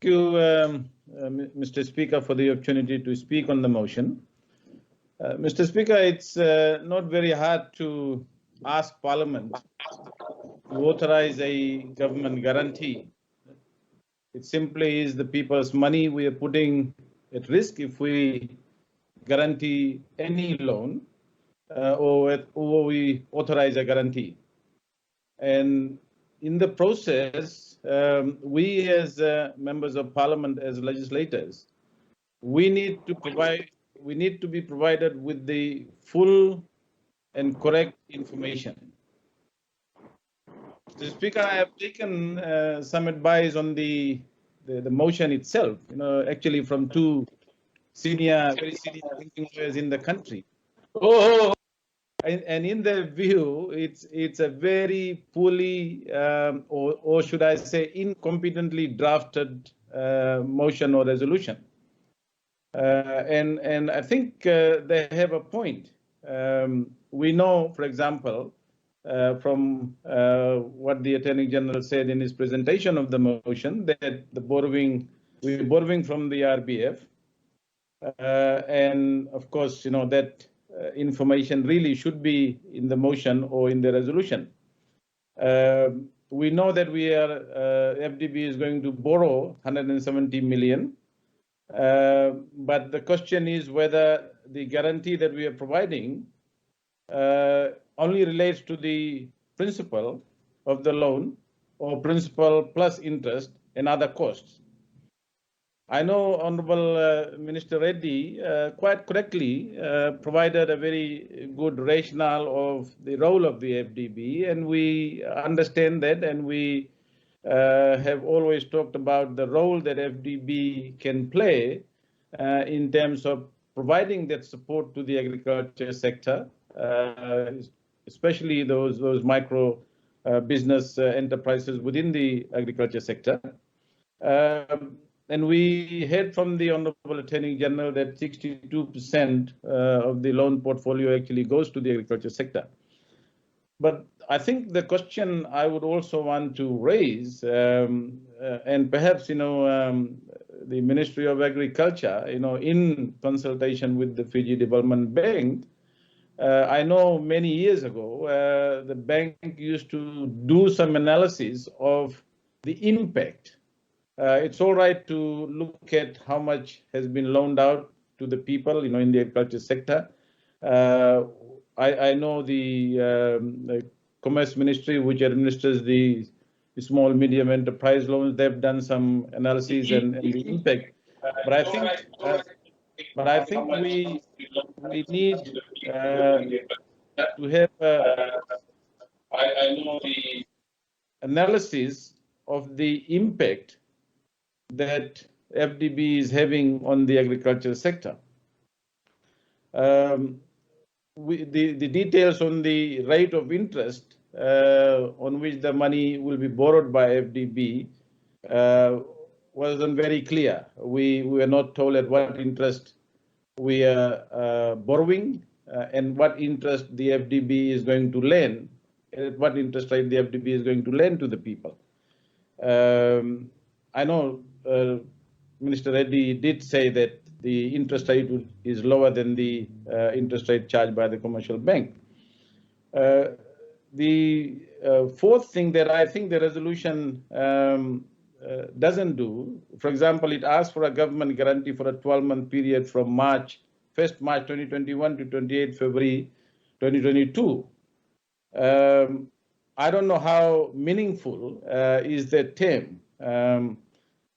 you, Mr. Speaker, for the opportunity to speak on the motion. Mr. Speaker, it's not very hard to ask Parliament to authorize a government guarantee. It simply is the people's money we are putting at risk if we guarantee any loan or we authorize a guarantee. And in the process, we as members of Parliament, as legislators, we need to be provided with the full and correct information. Mr. Speaker, I have taken some advice on the motion itself, actually from two very senior thinking lawyers in the country. And in their view, it's a very poorly, or should I say, incompetently drafted motion or resolution. And I think they have a point. We know, for example, from what the Attorney General said in his presentation of the motion, that we're borrowing from the RBF. And of course, that information really should be in the motion or in the resolution. We know that FDB is going to borrow 170 million. But the question is whether the guarantee that we are providing only relates to the principal of the loan or principal plus interest and other costs. I know Honorable Minister Reddy quite correctly provided a very good rationale of the role of the FDB, and we understand that, and we have always talked about the role that FDB can play in terms of providing that support to the agriculture sector, especially those micro business enterprises within the agriculture sector. And we heard from the Honorable Attorney General that 62% of the loan portfolio actually goes to the agriculture sector. But I think the question I would also want to raise, and perhaps the Ministry of Agriculture, in consultation with the Fiji Development Bank, I know many years ago the bank used to do some analysis of the impact. It's all right to look at how much has been loaned out to the people, in the agriculture sector. I know the Commerce Ministry, which administers the small medium enterprise loans, they've done some analysis and the impact. But I think we need to have the analysis of the impact that FDB is having on the agriculture sector. The details on the rate of interest on which the money will be borrowed by FDB wasn't very clear. We were not told at what interest we are borrowing and what interest the FDB is going to lend, at what interest rate the FDB is going to lend to the people. I know Minister Reddy did say that the interest rate is lower than the interest rate charged by the commercial bank. The fourth thing that I think the resolution doesn't do, for example, it asks for a government guarantee for a 12-month period from 1st March 2021 to 28 February 2022. I don't know how meaningful is that term.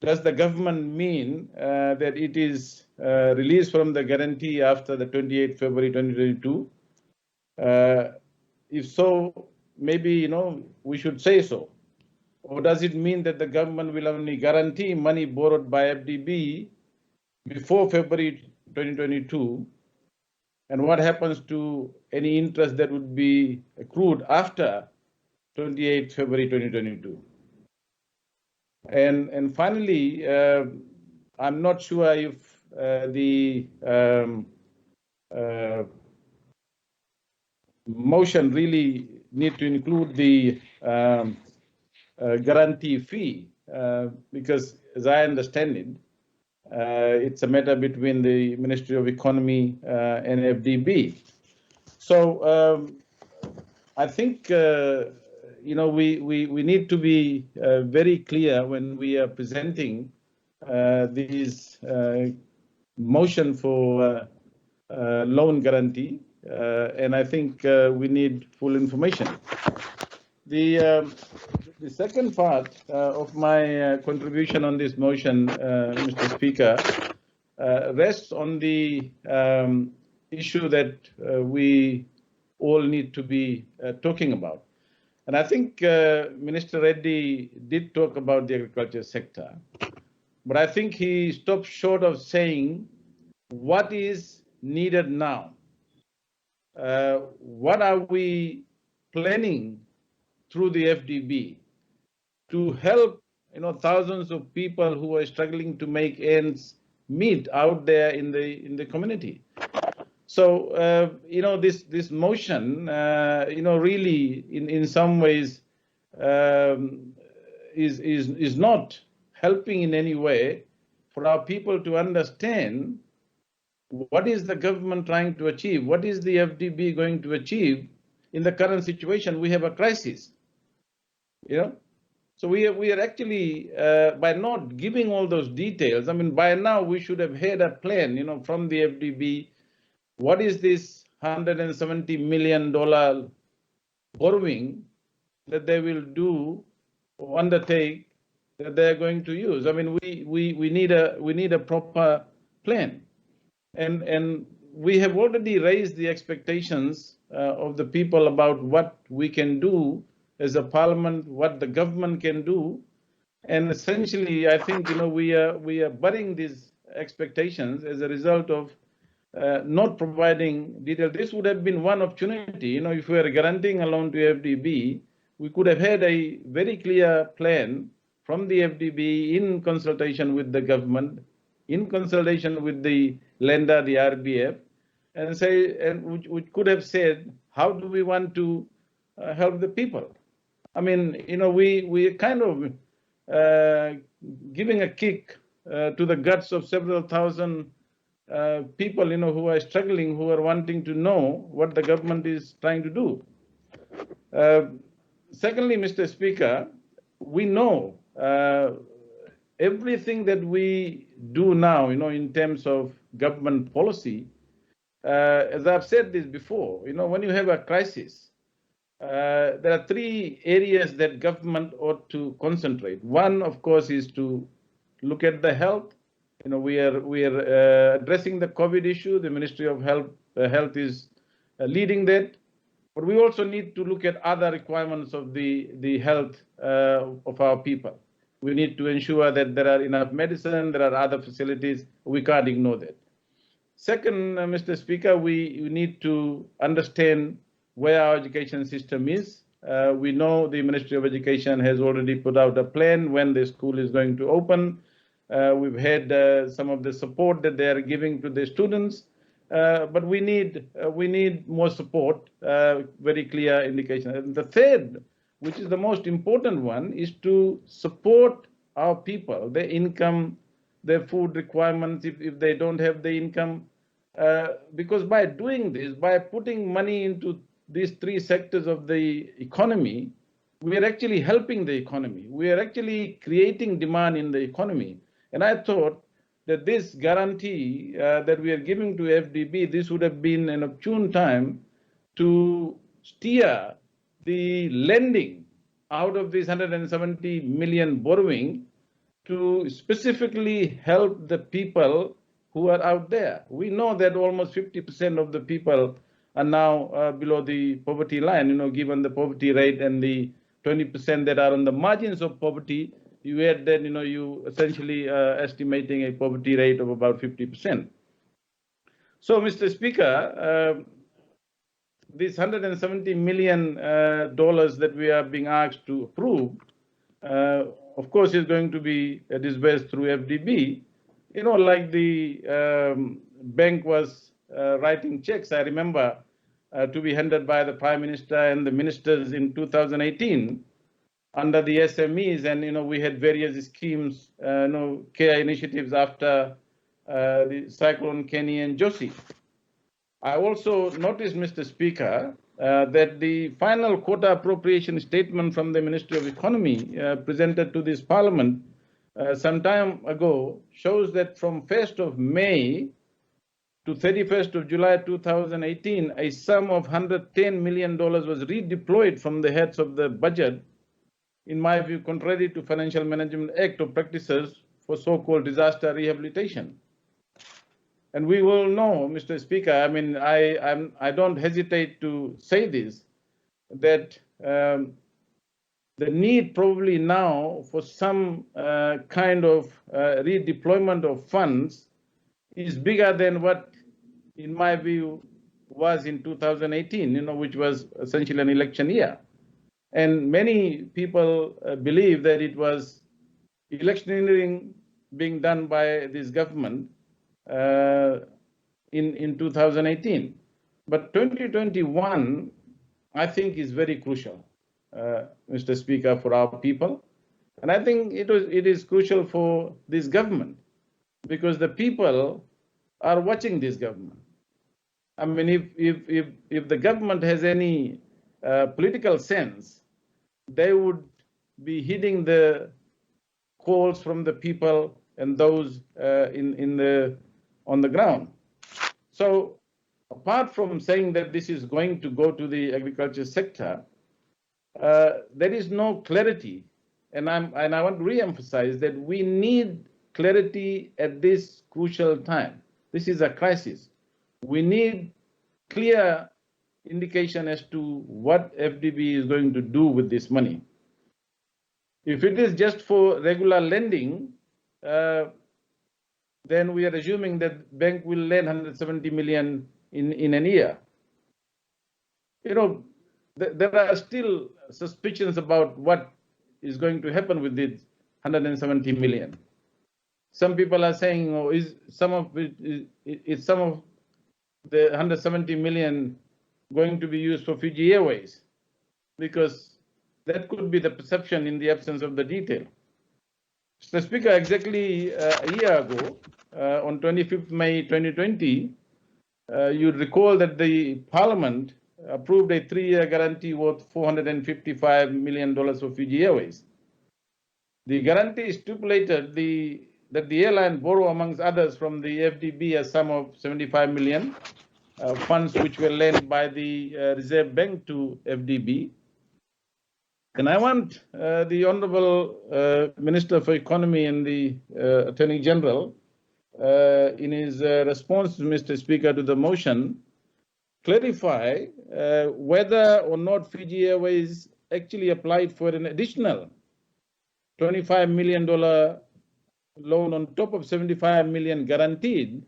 Does the government mean that it is released from the guarantee after the 28th February 2022? If so, maybe we should say so. Or does it mean that the government will only guarantee money borrowed by FDB before February 2022? And what happens to any interest that would be accrued after 28th February 2022? And finally, I'm not sure if the motion really need to include the guarantee fee because as I understand it, it's a matter between the Ministry of Economy and FDB. So I think we need to be very clear when we are presenting these motion for loan guarantee, and I think we need full information. The second part of my contribution on this motion, Mr. Speaker, rests on the issue that we all need to be talking about. And I think Minister Reddy did talk about the agriculture sector, but I think he stopped short of saying what is needed now. What are we planning through the FDB to help thousands of people who are struggling to make ends meet out there in the community? So this motion really in some ways is not helping in any way for our people to understand what is the government trying to achieve, what is the FDB going to achieve in the current situation. We have a crisis, so we are actually by not giving all those details. I mean, by now we should have had a plan from the FDB. What is this $170 million borrowing that they will do or undertake that they are going to use? I mean, we need a proper plan, and we have already raised the expectations of the people about what we can do as a parliament, what the government can do, and essentially, I think we are burying these expectations as a result of not providing detail. This would have been one opportunity. If we were guaranteeing a loan to FDB, we could have had a very clear plan from the FDB in consultation with the government, in consultation with the lender, the RBF, and we could have said, how do we want to help the people? I mean, we're kind of giving a kick to the guts of several thousand people, who are struggling, who are wanting to know what the government is trying to do. Secondly, Mr. Speaker, we know everything that we do now, in terms of government policy. As I've said this before, when you have a crisis, there are three areas that government ought to concentrate. One, of course, is to look at the health. We are addressing the COVID issue. The Ministry of Health is leading that. But we also need to look at other requirements of the health of our people. We need to ensure that there are enough medicine, there are other facilities. We can't ignore that. Second, Mr. Speaker, we need to understand where our education system is. We know the Ministry of Education has already put out a plan when the school is going to open. We've had some of the support that they are giving to the students, but we need more support, very clear indication. And the third, which is the most important one, is to support our people, their income, their food requirements if they don't have the income. Because by doing this, by putting money into these three sectors of the economy, we are actually helping the economy. We are actually creating demand in the economy. And I thought that this guarantee that we are giving to FDB, this would have been an opportune time to steer the lending out of this 170 million borrowing to specifically help the people who are out there. We know that almost 50% of the people are now below the poverty line, given the poverty rate and the 20% that are on the margins of poverty. You add that, you essentially estimating a poverty rate of about 50%. So, Mr. Speaker, this $170 million that we are being asked to approve, of course, is going to be disbursed through FDB. Like the bank was writing checks, I remember, to be handed by the Prime Minister and the ministers in 2018. under the SMEs, and we had various schemes, care initiatives after the Cyclone Kenny and Josie. I also noticed, Mr. Speaker, that the final quota appropriation statement from the Ministry of Economy presented to this Parliament some time ago shows that from 1st of May to 31st of July 2018, a sum of $110 million was redeployed from the heads of the budget, in my view, contrary to Financial Management Act of practices for so-called disaster rehabilitation. And we will know, Mr. Speaker, I mean, I don't hesitate to say this, that the need probably now for some kind of redeployment of funds is bigger than what, in my view, was in 2018, which was essentially an election year. And many people believe that it was electioneering being done by this government in 2018. But 2021, I think, is very crucial, Mr. Speaker, for our people. And I think it is crucial for this government, because the people are watching this government. I mean, if the government has any political sense, they would be heeding the calls from the people and those on the ground. So apart from saying that this is going to go to the agriculture sector, there is no clarity. And I want to re-emphasize that we need clarity at this crucial time. This is a crisis. We need clear indication as to what FDB is going to do with this money. If it is just for regular lending, then we are assuming that bank will lend 170 million in a year. There are still suspicions about what is going to happen with this 170 million. Some people are saying, is some of the 170 million going to be used for Fiji Airways? Because that could be the perception in the absence of the detail. Mr. Speaker, exactly a year ago, on 25th May 2020, you recall that the Parliament approved a 3-year guarantee worth $455 million for Fiji Airways. The guarantee stipulated that the airline borrow, amongst others, from the FDB a sum of 75 million, funds which were lent by the Reserve Bank to FDB. And I want the Honourable Minister for Economy and the Attorney General, in his response, Mr. Speaker, to the motion, clarify whether or not Fiji Airways actually applied for an additional $25 million loan on top of 75 million guaranteed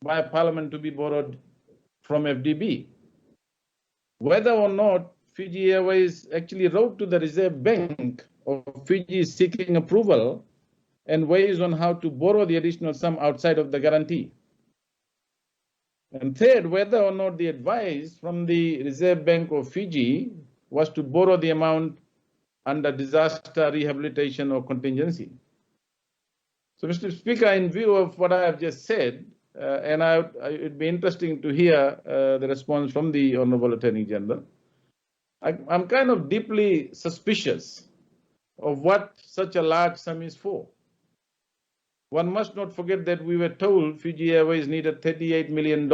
by Parliament to be borrowed from FDB. Whether or not Fiji Airways actually wrote to the Reserve Bank of Fiji seeking approval and ways on how to borrow the additional sum outside of the guarantee. And third, whether or not the advice from the Reserve Bank of Fiji was to borrow the amount under disaster rehabilitation or contingency. So, Mr. Speaker, in view of what I have just said, and it'd be interesting to hear the response from the Honourable Attorney General, I'm kind of deeply suspicious of what such a large sum is for. One must not forget that we were told Fiji Airways needed $38 million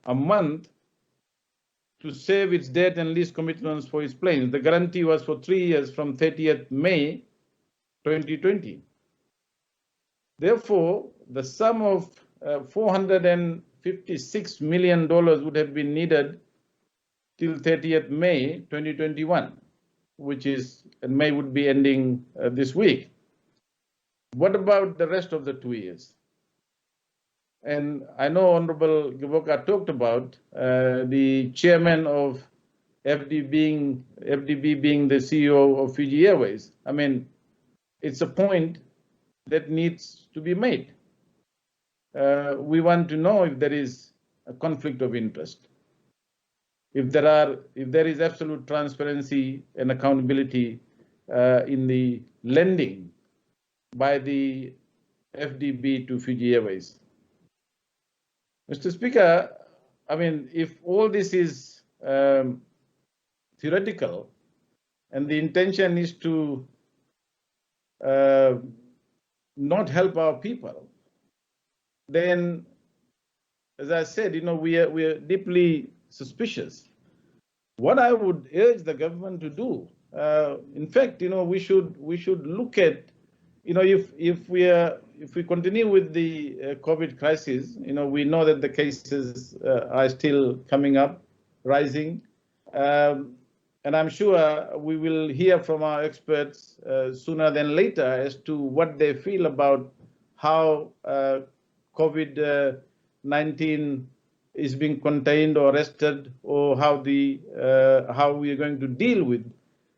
a month to save its debt and lease commitments for its planes. The guarantee was for 3 years from 30th May 2020. Therefore, the sum of $456 million would have been needed till 30th May 2021, which is, and May would be ending this week. What about the rest of the 2 years? And I know Honorable Giboka talked about the chairman of FDB being the CEO of Fiji Airways. I mean, it's a point that needs to be made. We want to know if there is a conflict of interest. If there is absolute transparency and accountability in the lending by the FDB to Fiji Airways. Mr. Speaker, I mean, if all this is theoretical and the intention is to not help our people, then, as I said, we are deeply suspicious. What I would urge the government to do, in fact, we should look at, if we continue with the COVID crisis, we know that the cases are still coming up, rising, and I'm sure we will hear from our experts sooner than later as to what they feel about how COVID-19 is being contained or arrested, or how we are going to deal with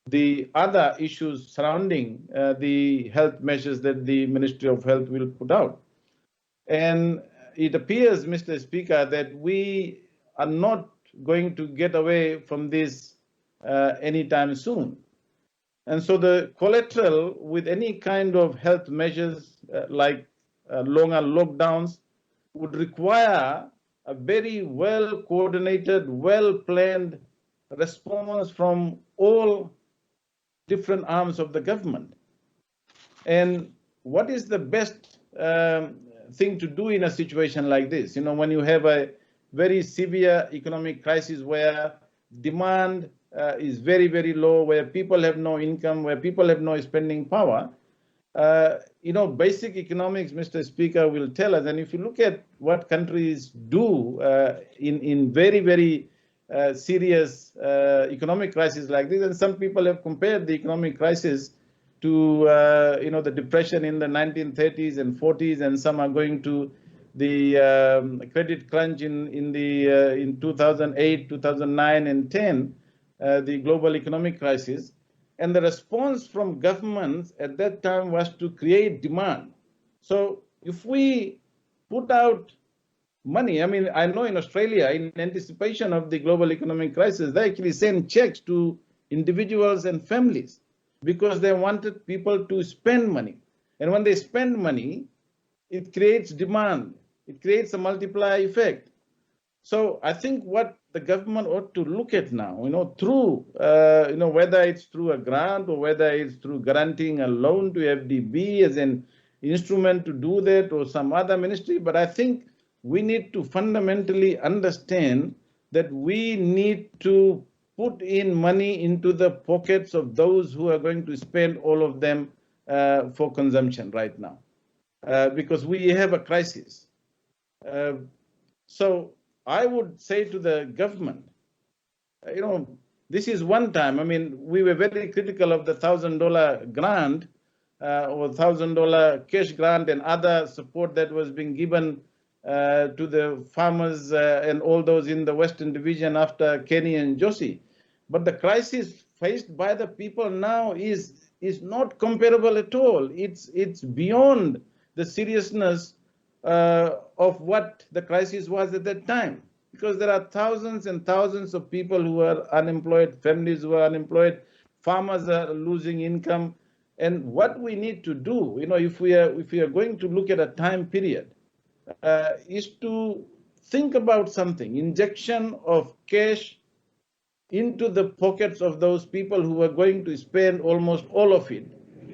the other issues surrounding the health measures that the Ministry of Health will put out. And it appears, Mr. Speaker, that we are not going to get away from this anytime soon. And so the collateral with any kind of health measures like longer lockdowns would require a very well coordinated, well planned response from all different arms of the government. And what is the best thing to do in a situation like this? When you have a very severe economic crisis where demand is very, very low, where people have no income, where people have no spending power, basic economics, Mr. Speaker, will tell us, and if you look at what countries do in very, very serious economic crisis like this, and some people have compared the economic crisis to, the depression in the 1930s and 40s, and some are going to the credit crunch in 2008, 2009, and 10, the global economic crisis. And the response from governments at that time was to create demand. So if we put out money, I mean, I know in Australia, in anticipation of the global economic crisis, they actually sent checks to individuals and families because they wanted people to spend money. And when they spend money, it creates demand. It creates a multiplier effect. So I think what the government ought to look at now, through, whether it's through a grant or whether it's through guaranteeing a loan to FDB as an instrument to do that, or some other ministry. But I think we need to fundamentally understand that we need to put in money into the pockets of those who are going to spend all of them for consumption right now, because we have a crisis. So I would say to the government, this is one time. I mean, we were very critical of the $1,000 grant or $1,000 cash grant and other support that was being given to the farmers and all those in the Western Division after Kenny and Josie. But the crisis faced by the people now is not comparable at all. It's beyond the seriousness of what the crisis was at that time, because there are thousands and thousands of people who are unemployed, families who are unemployed, farmers are losing income. And what we need to do, if we are going to look at a time period, is to think about something, injection of cash into the pockets of those people who are going to spend almost all of it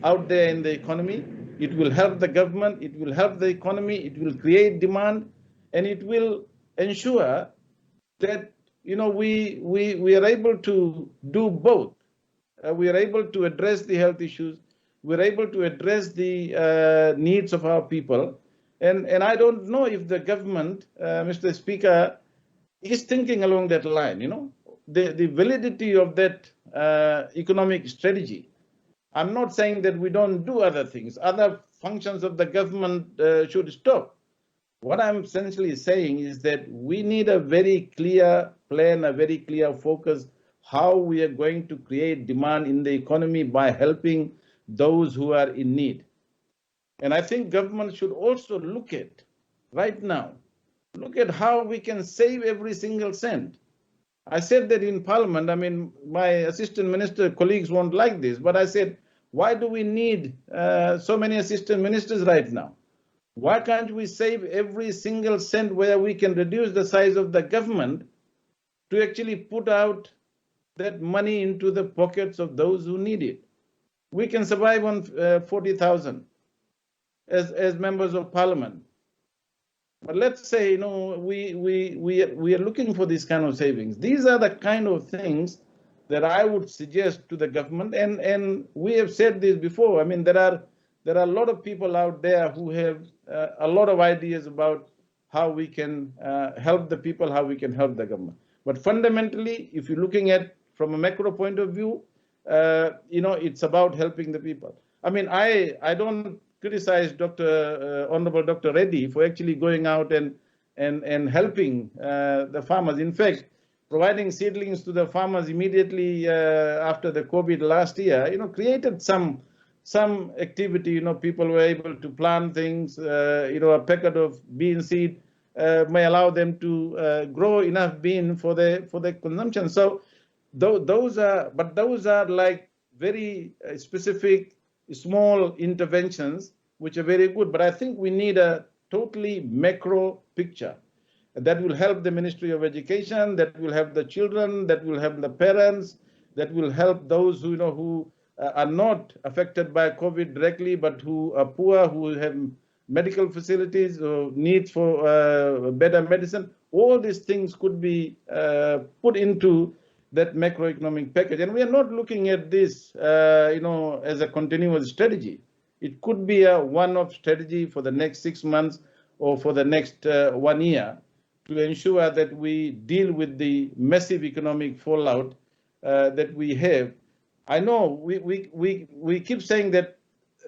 out there in the economy. It will help the government, it will help the economy, it will create demand, and it will ensure that we are able to do both. We are able to address the health issues, we are able to address the needs of our people. And I don't know if the government, Mr. Speaker, is thinking along that line. The validity of that economic strategy. I'm not saying that we don't do other things. Other functions of the government should stop. What I'm essentially saying is that we need a very clear plan, a very clear focus, how we are going to create demand in the economy by helping those who are in need. And I think government should also look at, right now, look at how we can save every single cent. I said that in Parliament. I mean, my assistant minister colleagues won't like this, but I said, Why do we need so many assistant ministers right now? Why can't we save every single cent where we can reduce the size of the government to actually put out that money into the pockets of those who need it? We can survive on 40,000 as members of parliament. But let's say, we are looking for these kind of savings. These are the kind of things that I would suggest to the government. And we have said this before. I mean, there are a lot of people out there who have a lot of ideas about how we can help the people, how we can help the government. But fundamentally, if you're looking at from a macro point of view, it's about helping the people. I mean, I don't criticize Honorable Dr. Reddy for actually going out and helping the farmers. In fact, providing seedlings to the farmers immediately after the COVID last year, created some activity. People were able to plant things. A packet of bean seed may allow them to grow enough bean for their consumption. So those are like very specific, small interventions which are very good. But I think we need a totally macro picture that will help the Ministry of Education, that will help the children, that will help the parents, that will help those who are not affected by COVID directly, but who are poor, who have medical facilities or needs for better medicine. All these things could be put into that macroeconomic package. And we are not looking at this, as a continuous strategy. It could be a one-off strategy for the next 6 months or for the next 1 year to ensure that we deal with the massive economic fallout that we have. I know we keep saying that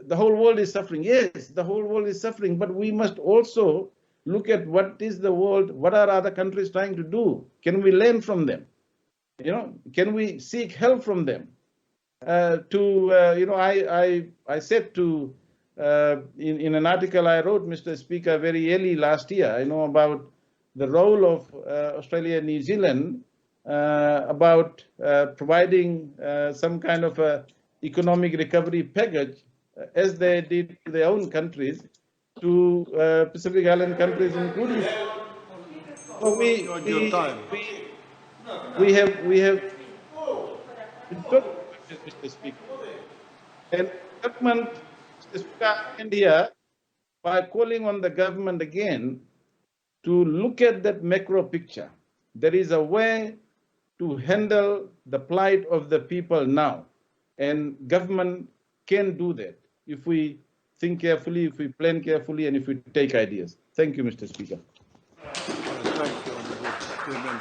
the whole world is suffering. Yes, the whole world is suffering, but we must also look at what are other countries trying to do? Can we learn from them? Can we seek help from them? I said in an article I wrote, Mr. Speaker, very early last year, about the role of Australia and New Zealand about providing some kind of a economic recovery package as they did to their own countries to Pacific Island countries, including. So we have Mr. Speaker, and government, Mr. Speaker, India, by calling on the government again to look at that macro picture. There is a way to handle the plight of the people now, and government can do that if we think carefully, if we plan carefully, and if we take ideas. Thank you, Mr. Speaker.